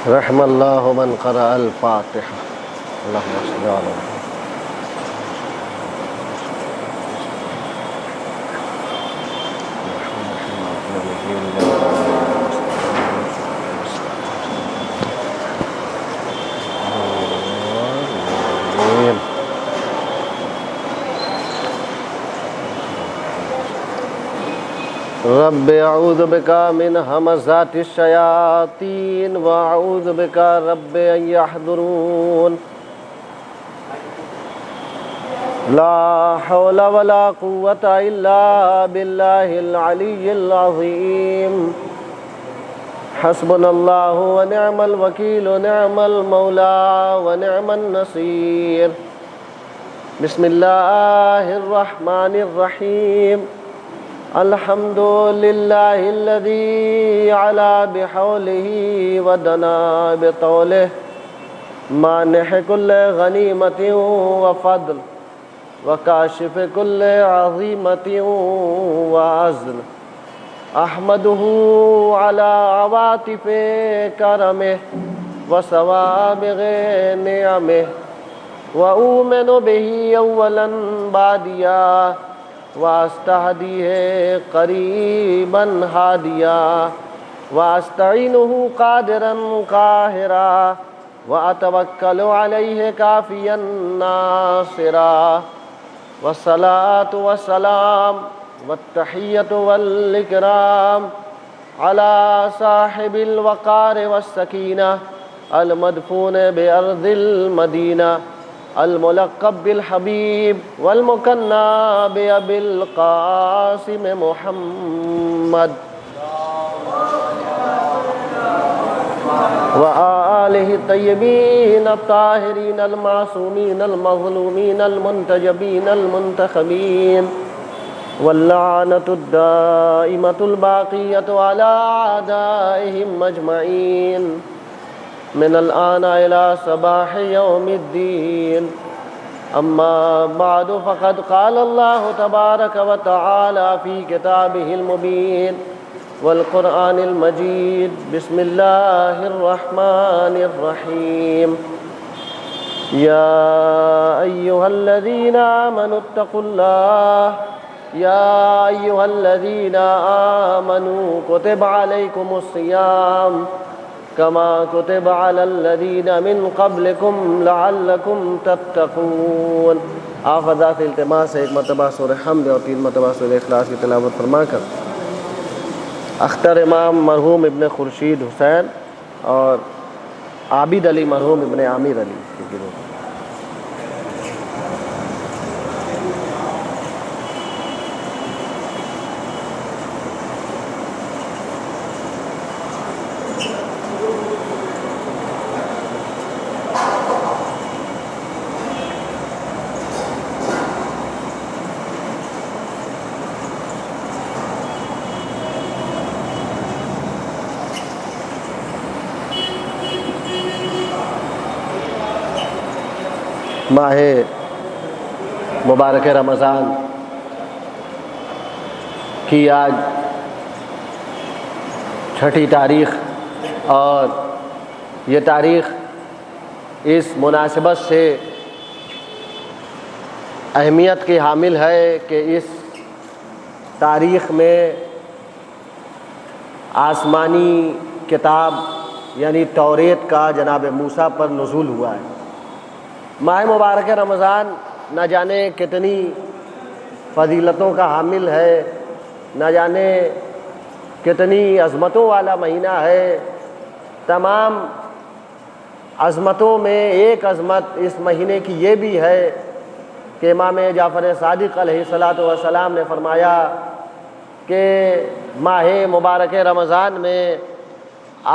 رحم اللہ من قرأ الفاتحہ۔ اللہم صل علی محمد۔ رب اعوذ بک من ہمزات الشیاطین واعوذ بک رب ان یحضرون۔ لا حول ولا قوة الا باللہ العلی العظیم۔ حسبنا اللہ ونعم الوکیل نعم المولا ونعم النصیر۔ بسم اللہ الرحمن الرحیم۔ الحمد للہ الذی علا بحولہ ودنا بطولہ مانح کل غنیمت وفضل وکاشف کل عظیمت وعزل۔ احمدہ علی عواطف کرمہ وسوابغ نعمہ وأؤمن به اولا بادیا واستهدیہ قریبا ہادیا واستعینہ قادرا قاہرا واتوکل علیہ کافیا ناصرا۔ والصلاة والسلام والتحیۃ والاکرام علی صاحب الوقار والسکینہ المدفون بارض المدینہ الملقب بالحبیب والمکنى بأبی القاسم محمد وآلہ الطیبین الطاہرین المعصومین المظلومین المنتجبین المنتخبین واللعنة الدائمة الباقية على أعدائهم أجمعين من الآن إلى صباح يوم الدين۔ أما بعد فقد قال الله تبارك وتعالى في كتابه المبين والقرآن المجيد بسم الله الرحمن الرحيم۔ يا أيها الذين آمنوا اتقوا الله يا أيها الذين آمنوا كتب عليكم الصيام كما كتب على الذين من قبلكم لعلكم تتقون۔ آپ حضرات التماس ہے ایک مرتبہ سورہ حمد اور 3 مرتبہ سورہ اخلاص کی تلاوت فرما کر اختر امام مرحوم ابن خورشید حسین اور عابد علی مرحوم ابن عامر علی کی گروہ ماہ مبارک رمضان کی آج 6ٹھی تاریخ، اور یہ تاریخ اس مناسبت سے اہمیت کی حامل ہے کہ اس تاریخ میں آسمانی کتاب یعنی توریت کا جناب موسیٰ پر نزول ہوا ہے۔ ماہ مبارک رمضان نہ جانے کتنی فضیلتوں کا حامل ہے، نہ جانے کتنی عظمتوں والا مہینہ ہے۔ تمام عظمتوں میں ایک عظمت اس مہینے کی یہ بھی ہے کہ امام جعفر صادق علیہ الصلاۃ والسلام نے فرمایا کہ ماہ مبارک رمضان میں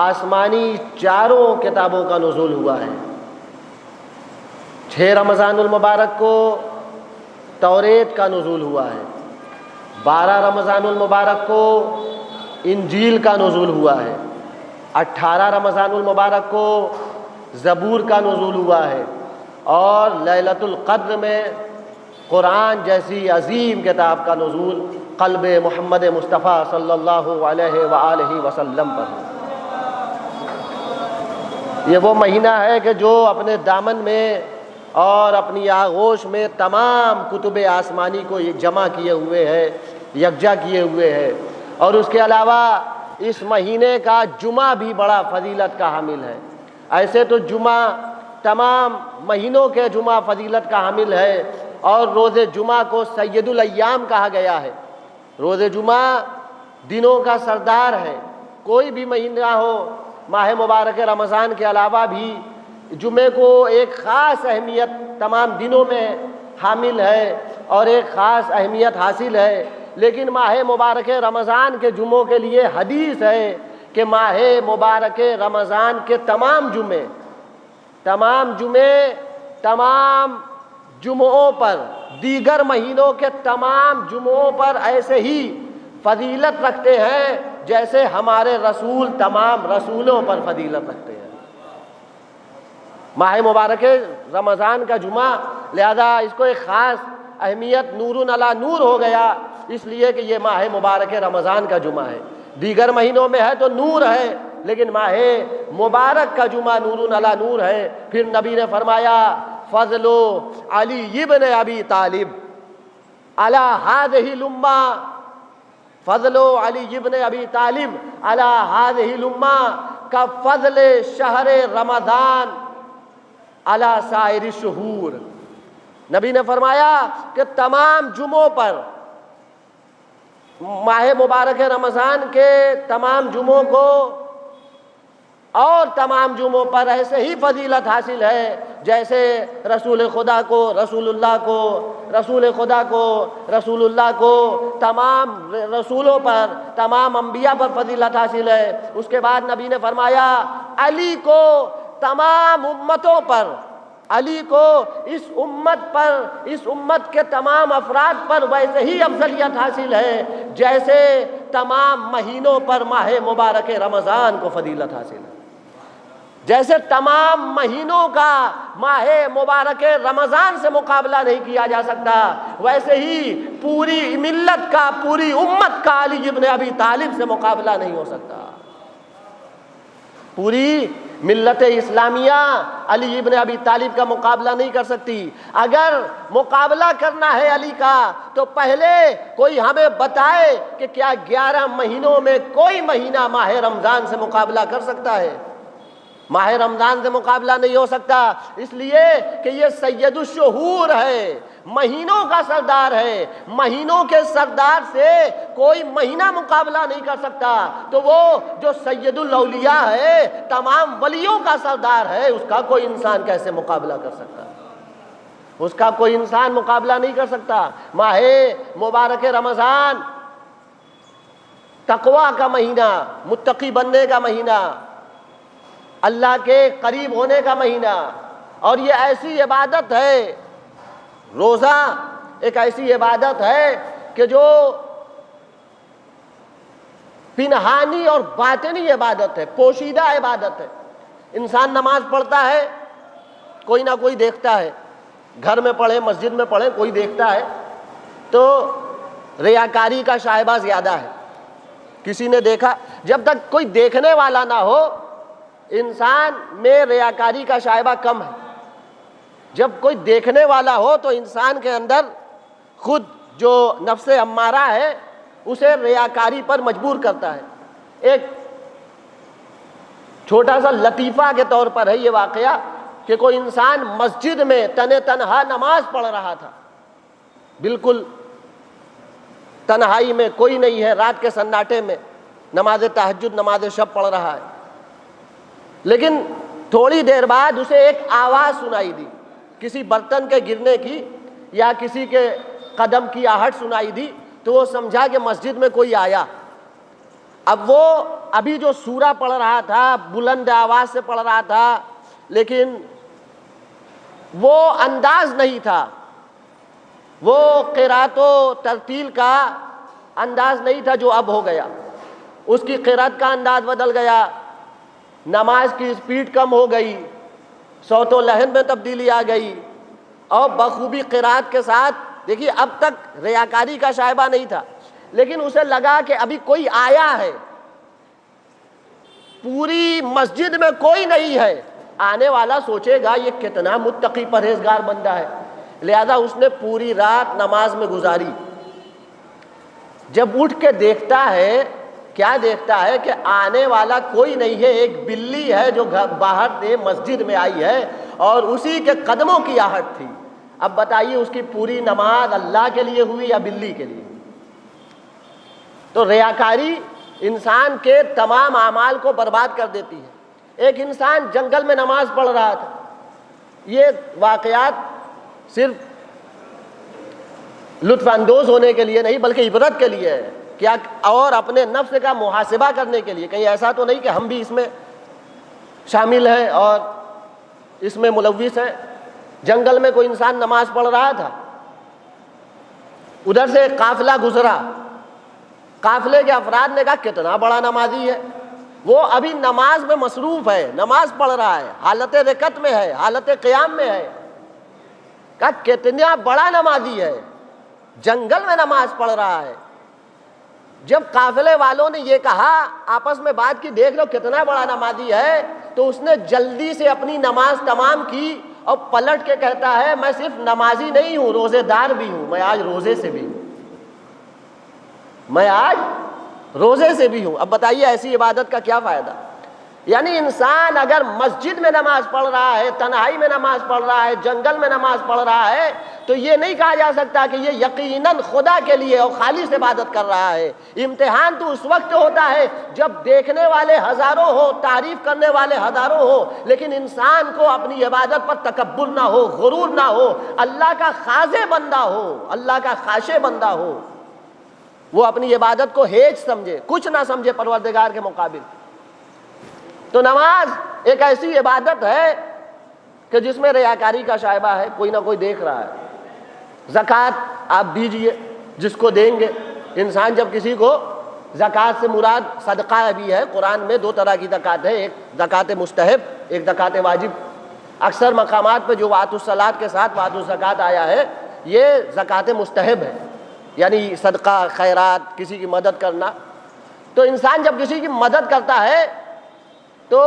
آسمانی 4 کتابوں کا نزول ہوا ہے۔ 6 رمضان المبارک کو توریت کا نزول ہوا ہے، 12 رمضان المبارک کو انجیل کا نزول ہوا ہے، 18 رمضان المبارک کو زبور کا نزول ہوا ہے، اور لیلۃ القدر میں قرآن جیسی عظیم کتاب کا نزول قلب محمد مصطفیٰ صلی اللہ علیہ وآلہ وسلم پر ہے۔ یہ وہ مہینہ ہے کہ جو اپنے دامن میں اور اپنی آغوش میں تمام کتب آسمانی کو جمع کیے ہوئے ہے، یکجا کیے ہوئے ہے۔ اور اس کے علاوہ اس مہینے کا جمعہ بھی بڑا فضیلت کا حامل ہے۔ ایسے تو جمعہ تمام مہینوں کے جمعہ فضیلت کا حامل ہے، اور روز جمعہ کو سید الایام کہا گیا ہے۔ روز جمعہ دنوں کا سردار ہے۔ کوئی بھی مہینہ ہو، ماہ مبارک رمضان کے علاوہ بھی جمعے کو ایک خاص اہمیت تمام دنوں میں حامل ہے اور ایک خاص اہمیت حاصل ہے۔ لیکن ماہ مبارک رمضان کے جمعوں کے لیے حدیث ہے کہ ماہ مبارک رمضان کے تمام جمعوں پر، دیگر مہینوں کے تمام جمعوں پر ایسے ہی فضیلت رکھتے ہیں جیسے ہمارے رسول تمام رسولوں پر فضیلت رکھتے ہیں۔ ماہ مبارک رمضان کا جمعہ، لہذا اس کو ایک خاص اہمیت نور علی نور ہو گیا، اس لیے کہ یہ ماہ مبارک رمضان کا جمعہ ہے۔ دیگر مہینوں میں ہے تو نور ہے، لیکن ماہ مبارک کا جمعہ نور علی نور ہے۔ پھر نبی نے فرمایا فضل علی ابن ابی طالب علی ہذہ الامہ، فضل علی ابن ابی طالب علی ہذہ الامہ کا فضل شہر رمضان علی سائر الشہور۔ نبی نے فرمایا کہ تمام جمعوں پر، ماہ مبارک رمضان کے تمام جمعوں کو اور تمام جمعوں پر ایسے ہی فضیلت حاصل ہے جیسے رسول خدا کو، رسول اللہ کو، رسول خدا کو، رسول اللہ کو، تمام رسولوں پر، تمام انبیاء پر فضیلت حاصل ہے۔ اس کے بعد نبی نے فرمایا علی کو تمام امتوں پر، علی کو اس امت پر، اس امت کے تمام افراد پر ویسے ہی افضلیت حاصل ہے جیسے تمام مہینوں پر ماہ مبارک رمضان کو فضیلت حاصل ہے۔ جیسے تمام مہینوں کا ماہ مبارک رمضان سے مقابلہ نہیں کیا جا سکتا، ویسے ہی پوری ملت کا، پوری امت کا علی ابن ابی طالب سے مقابلہ نہیں ہو سکتا۔ پوری ملت اسلامیہ علی ابن ابی طالب کا مقابلہ نہیں کر سکتی۔ اگر مقابلہ کرنا ہے علی کا تو پہلے کوئی ہمیں بتائے کہ کیا 11 مہینوں میں کوئی مہینہ ماہ رمضان سے مقابلہ کر سکتا ہے؟ ماہ رمضان سے مقابلہ نہیں ہو سکتا، اس لیے کہ یہ سید الشہور ہے، مہینوں کا سردار ہے۔ مہینوں کے سردار سے کوئی مہینہ مقابلہ نہیں کر سکتا، تو وہ جو سید الاولیاء ہے، تمام ولیوں کا سردار ہے، اس کا کوئی انسان کیسے مقابلہ کر سکتا؟ اس کا کوئی انسان مقابلہ نہیں کر سکتا۔ ماہ مبارک رمضان تقویٰ کا مہینہ، متقی بننے کا مہینہ، اللہ کے قریب ہونے کا مہینہ، اور یہ ایسی عبادت ہے، روزہ ایک ایسی عبادت ہے کہ جو پنہانی اور باطنی عبادت ہے، پوشیدہ عبادت ہے۔ انسان نماز پڑھتا ہے، کوئی نہ کوئی دیکھتا ہے، گھر میں پڑھے، مسجد میں پڑھے، کوئی دیکھتا ہے تو ریاکاری کا شائبہ زیادہ ہے۔ کسی نے دیکھا، جب تک کوئی دیکھنے والا نہ ہو انسان میں ریاکاری کا شائبہ کم ہے۔ جب کوئی دیکھنے والا ہو تو انسان کے اندر خود جو نفس امارہ ہے اسے ریاکاری پر مجبور کرتا ہے۔ ایک چھوٹا سا لطیفہ کے طور پر ہے یہ واقعہ کہ کوئی انسان مسجد میں تنہا نماز پڑھ رہا تھا، بالکل تنہائی میں، کوئی نہیں ہے، رات کے سناٹے میں نماز تہجد، نماز شب پڑھ رہا ہے۔ لیکن تھوڑی دیر بعد اسے ایک آواز سنائی دی، کسی برتن کے گرنے کی یا کسی کے قدم کی آہٹ سنائی دی، تو وہ سمجھا کہ مسجد میں کوئی آیا۔ اب وہ ابھی جو سورہ پڑھ رہا تھا، بلند آواز سے پڑھ رہا تھا، لیکن وہ انداز نہیں تھا، وہ قرات و ترتیل کا انداز نہیں تھا جو اب ہو گیا۔ اس کی قرات کا انداز بدل گیا، نماز کی سپیڈ کم ہو گئی، صوت و لحن میں تبدیلی آ گئی، اور بخوبی قرات کے ساتھ، دیکھیے اب تک ریاکاری کا شائبہ نہیں تھا، لیکن اسے لگا کہ ابھی کوئی آیا ہے، پوری مسجد میں کوئی نہیں ہے، آنے والا سوچے گا یہ کتنا متقی پرہیزگار بندہ ہے، لہذا اس نے پوری رات نماز میں گزاری۔ جب اٹھ کے دیکھتا ہے، کیا دیکھتا ہے کہ آنے والا کوئی نہیں ہے، ایک بلی ہے جو باہر سے مسجد میں آئی ہے اور اسی کے قدموں کی آہٹ تھی۔ اب بتائیے اس کی پوری نماز اللہ کے لیے ہوئی یا بلی کے لیے؟ تو ریاکاری انسان کے تمام اعمال کو برباد کر دیتی ہے۔ ایک انسان جنگل میں نماز پڑھ رہا تھا، یہ واقعات صرف لطف اندوز ہونے کے لیے نہیں بلکہ عبرت کے لیے ہے، کیا اور اپنے نفس کا محاسبہ کرنے کے لیے، کہیں ایسا تو نہیں کہ ہم بھی اس میں شامل ہیں اور اس میں ملوث ہیں۔ جنگل میں کوئی انسان نماز پڑھ رہا تھا، ادھر سے قافلہ گزرا، قافلے کے افراد نے کہا کتنا بڑا نمازی ہے، وہ ابھی نماز میں مصروف ہے، نماز پڑھ رہا ہے، حالت رکعت میں ہے، حالت قیام میں ہے۔ کہا کتنا بڑا نمازی ہے، جنگل میں نماز پڑھ رہا ہے۔ جب قافلے والوں نے یہ کہا، آپس میں بات کی، دیکھ لو کتنا بڑا نمازی ہے، تو اس نے جلدی سے اپنی نماز تمام کی اور پلٹ کے کہتا ہے میں صرف نمازی نہیں ہوں، روزے دار بھی ہوں، میں آج روزے سے بھی ہوں، میں آج روزے سے بھی ہوں۔ اب بتائیے ایسی عبادت کا کیا فائدہ؟ یعنی انسان اگر مسجد میں نماز پڑھ رہا ہے، تنہائی میں نماز پڑھ رہا ہے، جنگل میں نماز پڑھ رہا ہے، تو یہ نہیں کہا جا سکتا کہ یہ یقیناً خدا کے لیے اور خالص عبادت کر رہا ہے۔ امتحان تو اس وقت ہوتا ہے جب دیکھنے والے ہزاروں ہو، تعریف کرنے والے ہزاروں ہو، لیکن انسان کو اپنی عبادت پر تکبر نہ ہو، غرور نہ ہو، اللہ کا خاضع بندہ ہو، اللہ کا خاشع بندہ ہو، وہ اپنی عبادت کو ہیچ سمجھے، کچھ نہ سمجھے پروردگار کے مقابل۔ تو نماز ایک ایسی عبادت ہے کہ جس میں ریاکاری کا شائبہ ہے، کوئی نہ کوئی دیکھ رہا ہے۔ زکوٰۃ آپ دیجئے جس کو دیں گے، انسان جب کسی کو، زکوٰۃ سے مراد صدقہ بھی ہے، قرآن میں دو طرح کی زکوٰۃ ہے، ایک زکوٰۃ مستحب، ایک زکوٰۃ واجب۔ اکثر مقامات پہ جو وآتوا الصلاۃ کے ساتھ وآتوا الزکوٰۃ آیا ہے، یہ زکوٰۃ مستحب ہے، یعنی صدقہ، خیرات، کسی کی مدد کرنا۔ تو انسان جب کسی کی مدد کرتا ہے تو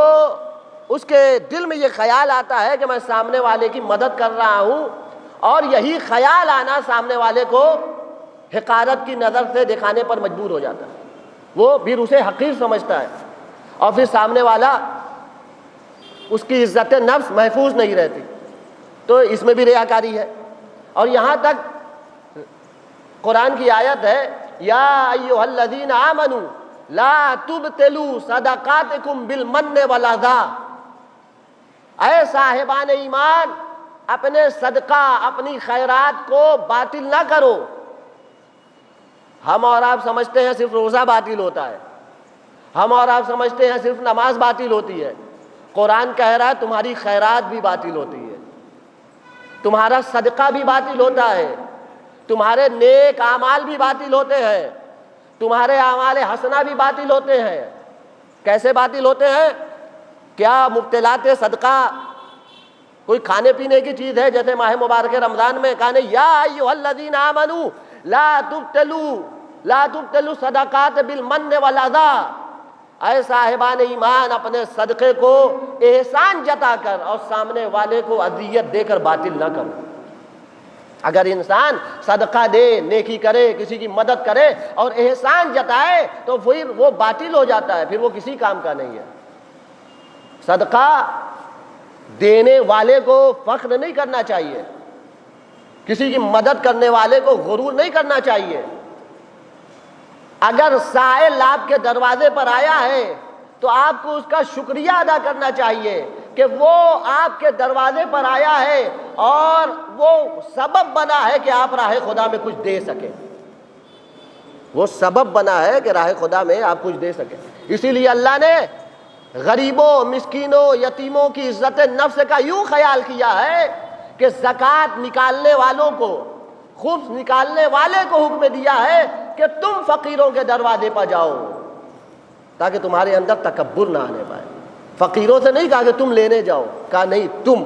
اس کے دل میں یہ خیال آتا ہے کہ میں سامنے والے کی مدد کر رہا ہوں، اور یہی خیال آنا سامنے والے کو حقارت کی نظر سے دکھانے پر مجبور ہو جاتا ہے، وہ پھر اسے حقیر سمجھتا ہے، اور پھر سامنے والا اس کی عزت نفس محفوظ نہیں رہتی۔ تو اس میں بھی ریاکاری ہے۔ اور یہاں تک قرآن کی آیت ہے، یا ایھا الذین آمنوا لا تبطلوا صدقاتکم بالمن والاذی، اے صاحبان ایمان اپنے صدقہ، اپنی خیرات کو باطل نہ کرو۔ ہم اور آپ سمجھتے ہیں صرف روزہ باطل ہوتا ہے، ہم اور آپ سمجھتے ہیں صرف نماز باطل ہوتی ہے۔ قرآن کہہ رہا ہے تمہاری خیرات بھی باطل ہوتی ہے، تمہارا صدقہ بھی باطل ہوتا ہے، تمہارے نیک اعمال بھی باطل ہوتے ہیں، تمہارے اعمال حسنہ بھی باطل ہوتے ہیں۔ کیسے باطل ہوتے ہیں؟ کیا مبتلات صدقہ کوئی کھانے پینے کی چیز ہے؟ جیسے ماہ مبارک رمضان میں کہا یا ایھا الذین آمنوا لا تبطلوا صدقات بالمن والاذی، اے صاحبان ایمان اپنے صدقے کو احسان جتا کر اور سامنے والے کو اذیت دے کر باطل نہ کرو۔ اگر انسان صدقہ دے، نیکی کرے، کسی کی مدد کرے اور احسان جتائے تو پھر وہ باطل ہو جاتا ہے، پھر وہ کسی کام کا نہیں ہے۔ صدقہ دینے والے کو فخر نہیں کرنا چاہیے، کسی کی مدد کرنے والے کو غرور نہیں کرنا چاہیے۔ اگر سائل آپ کے دروازے پر آیا ہے تو آپ کو اس کا شکریہ ادا کرنا چاہیے کہ وہ آپ کے دروازے پر آیا ہے اور وہ سبب بنا ہے کہ آپ راہ خدا میں کچھ دے سکیں، وہ سبب بنا ہے کہ راہ خدا میں آپ کچھ دے سکیں۔ اسی لیے اللہ نے غریبوں، مسکینوں، یتیموں کی عزت نفس کا یوں خیال کیا ہے کہ زکوٰۃ نکالنے والوں کو، خبز نکالنے والے کو حکم دیا ہے کہ تم فقیروں کے دروازے پر جاؤ تاکہ تمہارے اندر تکبر نہ آنے پائے۔ فقیروں سے نہیں کہا کہ تم لینے جاؤ، کہا نہیں، تم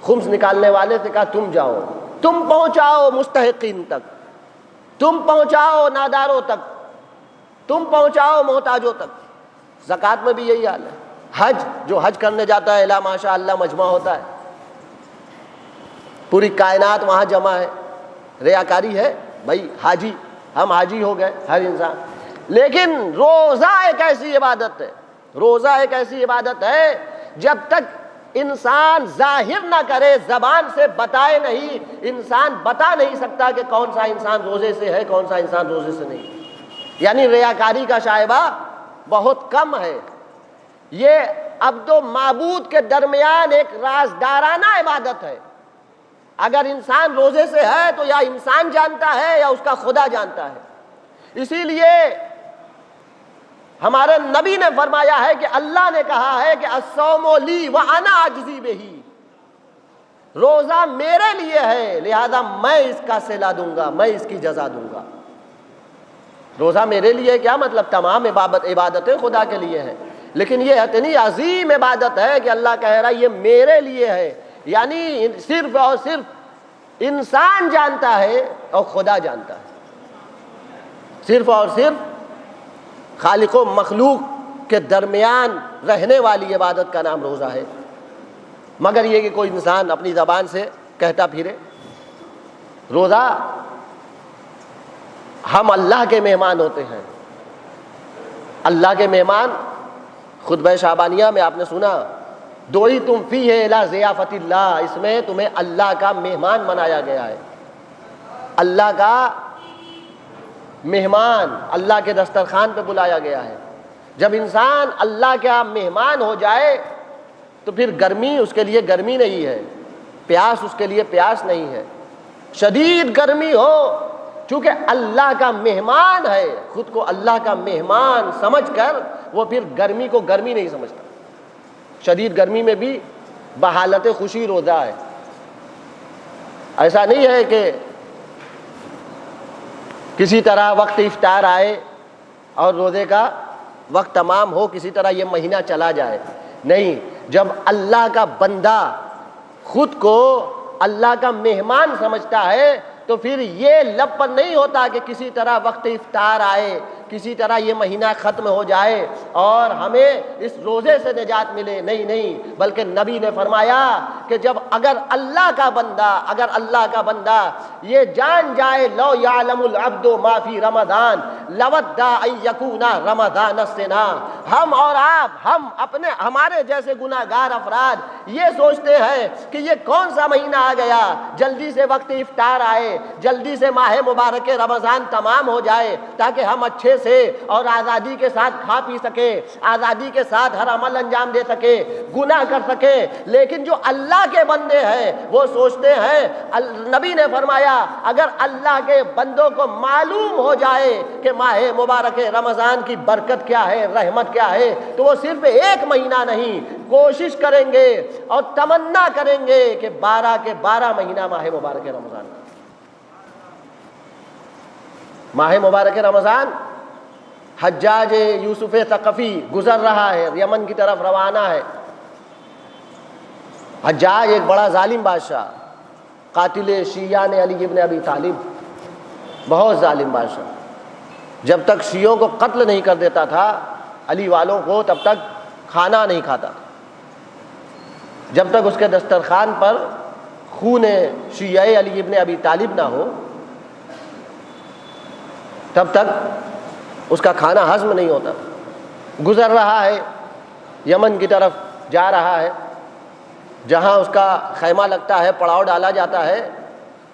خبز نکالنے والے سے کہا تم جاؤ، تم پہنچاؤ مستحقین تک، تم پہنچاؤ ناداروں تک، تم پہنچاؤ محتاجوں تک۔ زکوٰۃ میں بھی یہی حال ہے، حج، جو حج کرنے جاتا ہے الا ماشاء اللہ مجمع ہوتا ہے، پوری کائنات وہاں جمع ہے، ریاکاری ہے بھائی، حاجی، ہم حاجی ہو گئے ہر انسان۔ لیکن روزہ ایک ایسی عبادت ہے، روزہ ایک ایسی عبادت ہے جب تک انسان ظاہر نہ کرے، زبان سے بتائے نہیں، انسان بتا نہیں سکتا کہ کون سا انسان روزے سے ہے، کون سا انسان روزے سے نہیں۔ یعنی ریاکاری کا شائبہ بہت کم ہے۔ یہ عبد و معبود کے درمیان ایک رازدارانہ عبادت ہے۔ اگر انسان روزے سے ہے تو یا انسان جانتا ہے یا اس کا خدا جانتا ہے۔ اسی لیے ہمارے نبی نے فرمایا ہے کہ اللہ نے کہا ہے کہ الصوم لی وانا اجزی بہ، روزہ میرے لیے ہے لہذا میں اس کا صلہ دوں گا، میں اس کی جزا دوں گا۔ روزہ میرے لیے کیا مطلب؟ تمام عبادتیں خدا کے لیے ہیں، لیکن یہ اتنی عظیم عبادت ہے کہ اللہ کہہ رہا ہے یہ میرے لیے ہے، یعنی صرف اور صرف انسان جانتا ہے اور خدا جانتا ہے۔ صرف اور صرف خالق و مخلوق کے درمیان رہنے والی عبادت کا نام روزہ ہے۔ مگر یہ کہ کوئی انسان اپنی زبان سے کہتا پھرے۔ روزہ، ہم اللہ کے مہمان ہوتے ہیں، اللہ کے مہمان۔ خطبہ شعبانیہ میں آپ نے سنا دعیتم فیہ الی ضیافت اللہ، اس میں تمہیں اللہ کا مہمان بنایا گیا ہے، اللہ کا مہمان، اللہ کے دسترخوان پہ بلایا گیا ہے۔ جب انسان اللہ کا مہمان ہو جائے تو پھر گرمی اس کے لیے گرمی نہیں ہے، پیاس اس کے لیے پیاس نہیں ہے۔ شدید گرمی ہو، چونکہ اللہ کا مہمان ہے، خود کو اللہ کا مہمان سمجھ کر وہ پھر گرمی کو گرمی نہیں سمجھتا۔ شدید گرمی میں بھی بحالت خوشی روزہ ہے۔ ایسا نہیں ہے کہ کسی طرح وقت افطار آئے اور روزے کا وقت تمام ہو، کسی طرح یہ مہینہ چلا جائے، نہیں۔ جب اللہ کا بندہ خود کو اللہ کا مہمان سمجھتا ہے تو پھر یہ لب پر نہیں ہوتا کہ کسی طرح وقت افطار آئے، کسی طرح یہ مہینہ ختم ہو جائے اور ہمیں اس روزے سے نجات ملے، نہیں، بلکہ نبی نے فرمایا کہ جب اگر اللہ کا بندہ یہ جان جائے لو یعلم العبد ما فی رمضان لود ان یکون رمضان السنہ، ہم اور آپ، ہمارے جیسے گناہگار افراد یہ سوچتے ہیں کہ یہ کون سا مہینہ آ گیا، جلدی سے وقت افطار آئے، جلدی سے ماہ مبارک رمضان تمام ہو جائے تاکہ ہم اچھے سے اور آزادی کے ساتھ کھا پی سکے، آزادی کے ساتھ ہر عمل انجام دے سکے، گناہ کر سکے۔ لیکن جو اللہ کے بندے ہیں وہ سوچتے ہیں، نبی نے فرمایا اگر اللہ کے بندوں کو معلوم ہو جائے کہ ماہ مبارک رمضان کی برکت کیا ہے، رحمت کیا ہے، تو وہ صرف ایک مہینہ نہیں، کوشش کریں گے اور تمنا کریں گے کہ 12 کے 12 مہینہ ماہ مبارک رمضان، ماہ مبارک رمضان۔ حجاج یوسف ثقفی گزر رہا ہے، یمن کی طرف روانہ ہے۔ حجاج ایک بڑا ظالم بادشاہ، قاتل شیعہ نے علی ابن ابی طالب، بہت ظالم بادشاہ۔ جب تک شیعوں کو قتل نہیں کر دیتا تھا علی والوں کو، تب تک کھانا نہیں کھاتا تھا۔ جب تک اس کے دسترخوان پر خون شیعہ علی ابن ابی طالب نہ ہو تب تک اس کا کھانا ہضم نہیں ہوتا۔ گزر رہا ہے، یمن کی طرف جا رہا ہے، جہاں اس کا خیمہ لگتا ہے، پڑاؤ ڈالا جاتا ہے،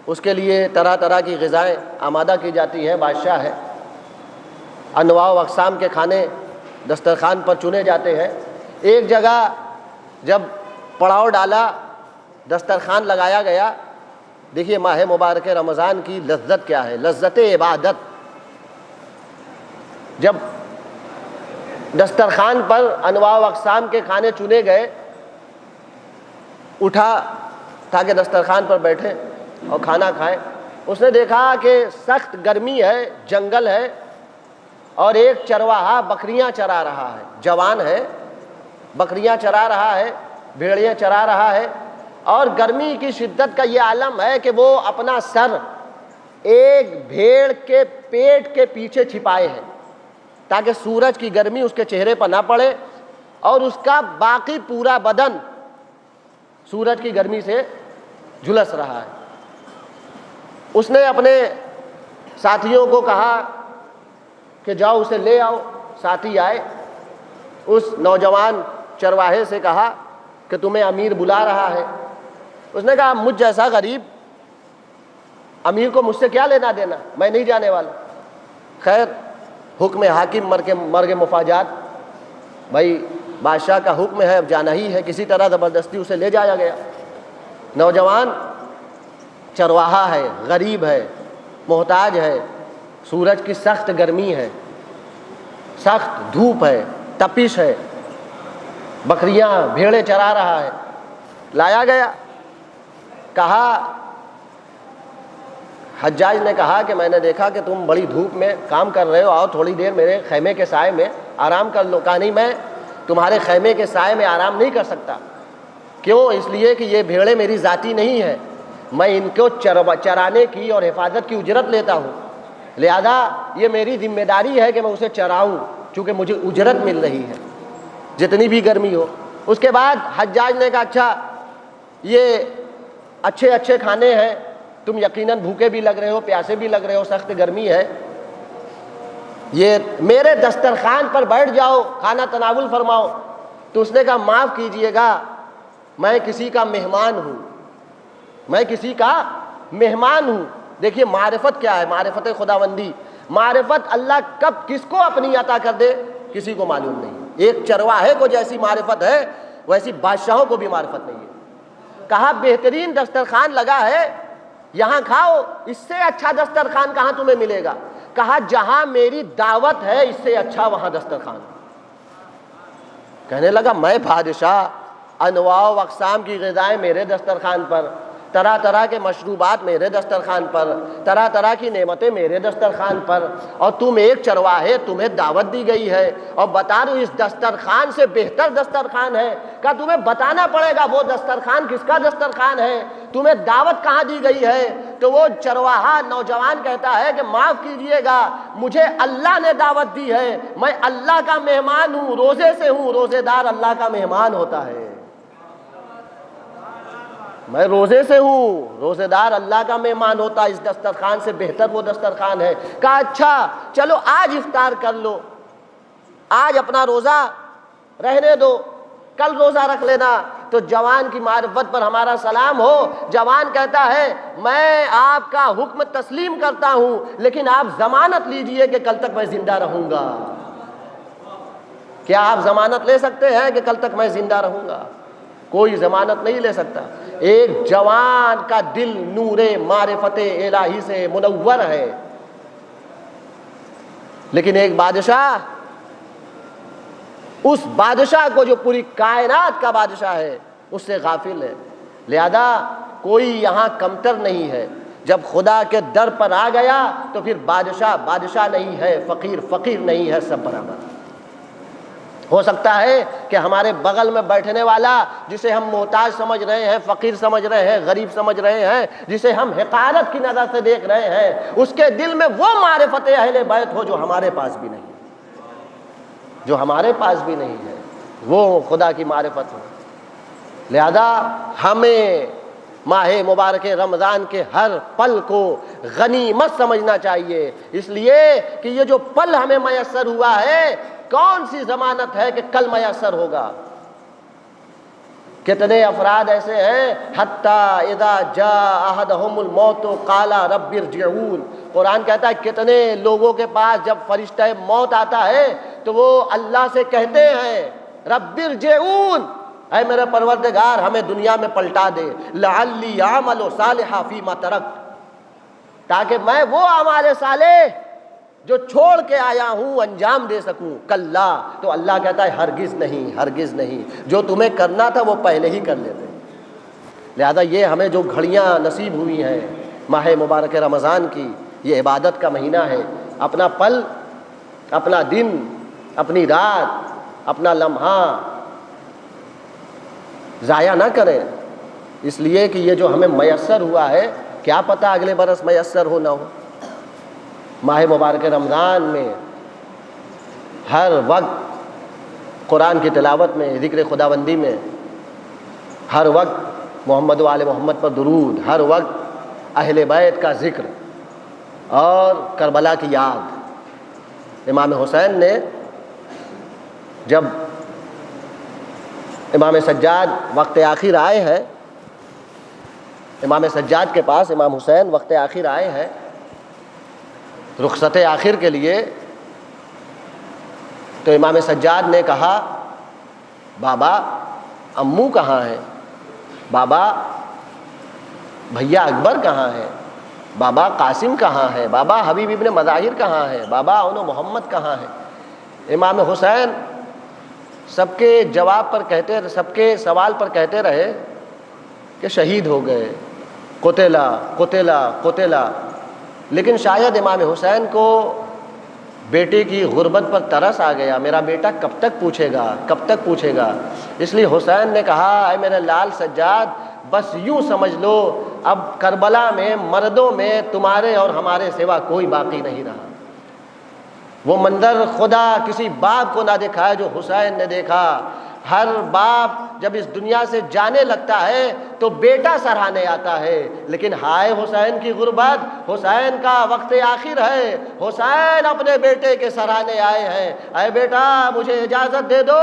اس کے لیے طرح طرح کی غذائیں آمادہ کی جاتی ہیں، بادشاہ ہے، انواع و اقسام کے کھانے دسترخوان پر چنے جاتے ہیں۔ ایک جگہ جب پڑاؤ ڈالا، دسترخوان لگایا گیا، دیکھیے ماہ مبارک رمضان کی لذت کیا ہے، لذت عبادت۔ جب دسترخوان پر انواع و اقسام کے کھانے چنے گئے، اٹھا تاکہ دسترخوان پر بیٹھے اور کھانا کھائیں۔ اس نے دیکھا کہ سخت گرمی ہے، جنگل ہے، اور ایک چرواہا بکریاں چرا رہا ہے، جوان ہے، بکریاں چرا رہا ہے، بھیڑیاں چرا رہا ہے، اور گرمی کی شدت کا یہ عالم ہے کہ وہ اپنا سر ایک بھیڑ کے پیٹ کے پیچھے چھپائے ہیں تاکہ سورج کی گرمی اس کے چہرے پر نہ پڑے اور اس کا باقی پورا بدن سورج کی گرمی سے جھلس رہا ہے۔ اس نے اپنے ساتھیوں کو کہا کہ جاؤ اسے لے آؤ۔ ساتھی آئے، اس نوجوان چرواہے سے کہا کہ تمہیں امیر بلا رہا ہے۔ اس نے کہا مجھ جیسا غریب، امیر کو مجھ سے کیا لینا دینا، میں نہیں جانے والا۔ خیر، حکم حاکم مرگ مفاجات، بھائی بادشاہ کا حکم ہے، اب جانا ہی ہے، کسی طرح زبردستی اسے لے جایا گیا۔ نوجوان چرواہا ہے، غریب ہے، محتاج ہے، سورج کی سخت گرمی ہے، سخت دھوپ ہے، تپش ہے، بکریاں بھیڑیں چرا رہا ہے۔ لایا گیا، کہا، حجاج نے کہا کہ میں نے دیکھا کہ تم بڑی دھوپ میں کام کر رہے ہو، آؤ تھوڑی دیر میرے خیمے کے سائے میں آرام کر لو۔ کہا نہیں، میں تمہارے خیمے کے سائے میں آرام نہیں کر سکتا۔ کیوں؟ اس لیے کہ یہ بھیڑیں میری ذاتی نہیں ہے، میں ان کو چرانے کی اور حفاظت کی اجرت لیتا ہوں، لہذا یہ میری ذمہ داری ہے کہ میں اسے چراؤں، چونکہ مجھے اجرت مل رہی ہے جتنی بھی گرمی ہو۔ اس کے بعد حجاج نے کہا اچھا، یہ اچھے اچھے کھانے ہیں، تم یقیناً بھوکے بھی لگ رہے ہو، پیاسے بھی لگ رہے ہو، سخت گرمی ہے، یہ میرے دسترخوان پر بیٹھ جاؤ، کھانا تناول فرماؤ۔ تو اس نے کہا معاف کیجئے گا، میں کسی کا مہمان ہوں، میں کسی کا مہمان ہوں۔ دیکھیے معرفت کیا ہے، معرفت خداوندی، معرفت اللہ کب کس کو اپنی عطا کر دے کسی کو معلوم نہیں۔ ایک چرواہے کو جیسی معرفت ہے ویسی بادشاہوں کو بھی معرفت نہیں ہے۔ کہا بہترین دسترخوان لگا ہے، یہاں کھاؤ، اس سے اچھا دسترخوان کہاں تمہیں ملے گا؟ کہا جہاں میری دعوت ہے اس سے اچھا وہاں دسترخوان۔ کہنے لگا میں بادشاہ، انواع و اقسام کی غذائیں میرے دسترخوان پر، طرح طرح کے مشروبات میرے دسترخوان پر، طرح طرح کی نعمتیں میرے دسترخوان پر، اور تم ایک چرواہے، تمہیں دعوت دی گئی ہے اور بتا رہے ہو اس دسترخوان سے بہتر دسترخوان ہے۔ کہا تمہیں بتانا پڑے گا وہ دسترخوان کس کا دسترخوان ہے، تمہیں دعوت کہاں دی گئی ہے؟ تو وہ چرواہا نوجوان کہتا ہے کہ معاف کیجئے گا، مجھے اللہ نے دعوت دی ہے، میں اللہ کا مہمان ہوں، روزے سے ہوں، روزے دار اللہ کا مہمان ہوتا ہے، میں روزے سے ہوں، روزے دار اللہ کا مہمان ہوتا ہے، اس دسترخوان سے بہتر وہ دسترخوان ہے۔ کہا اچھا چلو آج افطار کر لو، آج اپنا روزہ رہنے دو، کل روزہ رکھ لینا۔ تو جوان کی معرفت پر ہمارا سلام ہو۔ جوان کہتا ہے میں آپ کا حکم تسلیم کرتا ہوں، لیکن آپ ضمانت لیجئے کہ کل تک میں زندہ رہوں گا۔ کیا آپ ضمانت لے سکتے ہیں کہ کل تک میں زندہ رہوں گا؟ کوئی ضمانت نہیں لے سکتا۔ ایک جوان کا دل نور معرفت الہی سے منور ہے، لیکن ایک بادشاہ، اس بادشاہ کو جو پوری کائنات کا بادشاہ ہے اس سے غافل ہے۔ لہذا کوئی یہاں کمتر نہیں ہے، جب خدا کے در پر آ گیا تو پھر بادشاہ بادشاہ نہیں ہے، فقیر فقیر نہیں ہے، سب برابر۔ ہو سکتا ہے کہ ہمارے بغل میں بیٹھنے والا جسے ہم محتاج سمجھ رہے ہیں، فقیر سمجھ رہے ہیں، غریب سمجھ رہے ہیں، جسے ہم حقارت کی نظر سے دیکھ رہے ہیں، اس کے دل میں وہ معرفت اہل بیت ہو جو ہمارے پاس بھی نہیں، جو ہمارے پاس بھی نہیں ہے، وہ خدا کی معرفت ہو۔ لہذا ہمیں ماہ مبارک رمضان کے ہر پل کو غنیمت سمجھنا چاہیے، اس لیے کہ یہ جو پل ہمیں میسر ہوا ہے، کون سی ضمانت ہے کہ کل میسر ہوگا؟ کتنے افراد ایسے ہیں حتی اذا جاء احدهم الموت قال رب ارجعون، قرآن کہتا ہے کتنے لوگوں کے پاس جب فرشتہ موت آتا ہے تو وہ اللہ سے کہتے ہیں رب ارجعون، اے میرے پروردگار ہمیں دنیا میں پلٹا دے، لعلی اعمل صالحا فیما ترکت، تاکہ میں وہ اعمال صالح جو چھوڑ کے آیا ہوں انجام دے سکوں۔ کلا، تو اللہ کہتا ہے ہرگز نہیں، ہرگز نہیں، جو تمہیں کرنا تھا وہ پہلے ہی کر لیتے۔ لہذا یہ ہمیں جو گھڑیاں نصیب ہوئی ہیں ماہ مبارک رمضان کی، یہ عبادت کا مہینہ ہے، اپنا پل، اپنا دن، اپنی رات، اپنا لمحہ ضائع نہ کریں، اس لیے کہ یہ جو ہمیں میسر ہوا ہے کیا پتہ اگلے برس میسر ہو نہ ہو۔ ماہ مبارک رمضان میں ہر وقت قرآن کی تلاوت میں، ذکر خداوندی میں، ہر وقت محمد و آل محمد پر درود، ہر وقت اہل بیت کا ذکر اور کربلا کی یاد۔ امام حسین نے جب امام سجاد وقت آخر آئے ہیں، امام سجاد کے پاس امام حسین وقت آخر آئے ہیں رخصت آخر کے لیے، تو امام سجاد نے کہا بابا امو کہاں ہیں، بابا بھیا اکبر کہاں ہے، بابا قاسم کہاں ہے، بابا حبیب ابن مظاہر کہاں ہے، بابا اون محمد کہاں ہے۔ امام حسین سب کے جواب پر سب کے سوال پر کہتے رہے کہ شہید ہو گئے، قتلا قتلا قتلا۔ لیکن شاید امام حسین کو بیٹے کی غربت پر ترس آ گیا، میرا بیٹا کب تک پوچھے گا، کب تک پوچھے گا۔ اس لیے حسین نے کہا اے میرے لال سجاد، بس یوں سمجھ لو اب کربلا میں مردوں میں تمہارے اور ہمارے سوا کوئی باقی نہیں رہا۔ وہ منظر خدا کسی باپ کو نہ دکھائے جو حسین نے دیکھا۔ ہر باپ جب اس دنیا سے جانے لگتا ہے تو بیٹا سراہنے آتا ہے، لیکن ہائے حسین کی غربت، حسین کا وقت آخر ہے، حسین اپنے بیٹے کے سراہنے آئے ہیں۔ اے بیٹا مجھے اجازت دے دو،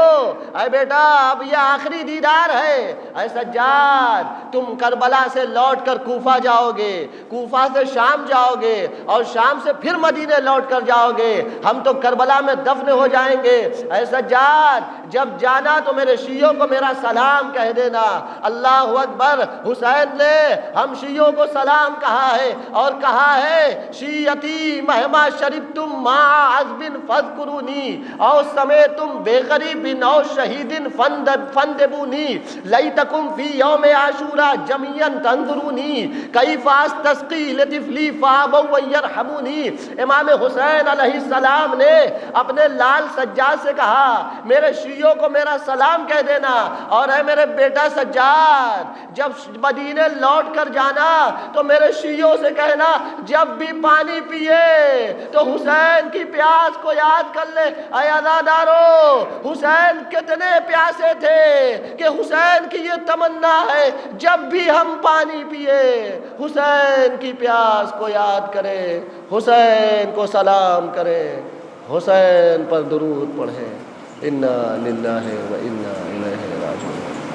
اے بیٹا اب یہ آخری دیدار ہے۔ اے سجاد تم کربلا سے لوٹ کر کوفہ جاؤ گے، کوفہ سے شام جاؤ گے، اور شام سے پھر مدینے لوٹ کر جاؤ گے، ہم تو کربلا میں دفن ہو جائیں گے۔ اے سجاد جب جانا تو میرے شیعوں کو میرا سلام کہہ دینا۔ اللہ اکبر۔ حسین نے ہم شیعوں کو سلام کہا ہے، اور کہا ہے شیعتی مہما شربتم ما عذب فاذکرونی او سمیتم بغریب او شہید فاندبونی لیتکم فی یوم عاشورا جميعا تنظرونی کیف استسقی لطفلی فابوا یرحمونی۔ امام حسین علیہ السلام نے اپنے لال سجاد سے کہا میرے شیعوں کو میرا سلام کہہ دینا، اور اے میرے بیٹا سجاد جب مدینے لوٹ کر جانا تو میرے شیعوں سے کہنا جب بھی پانی پیے تو حسین کی پیاس کو یاد کر لے۔ اے عزادارو حسین کتنے پیاسے تھے کہ حسین کی یہ تمنا ہے جب بھی ہم پانی پیے حسین کی پیاس کو یاد کرے، حسین کو سلام کرے، حسین پر درود پڑھے۔ انا للہ و انا الیہ راجعون۔